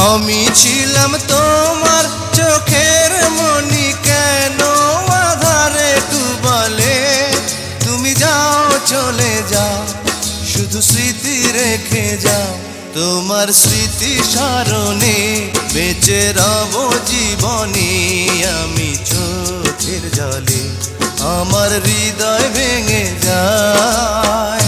আমি ছিলাম তোমার চোখের মনি, কেন আধারে ডুবালে? তুমি যাও চলে যাও, শুধু স্মৃতি রেখে যাও। তোমার স্মৃতি স্মরণে বেঁচে রব জীবনে। আমি চোখের জলে আমার হৃদয় ভেঙে যায়।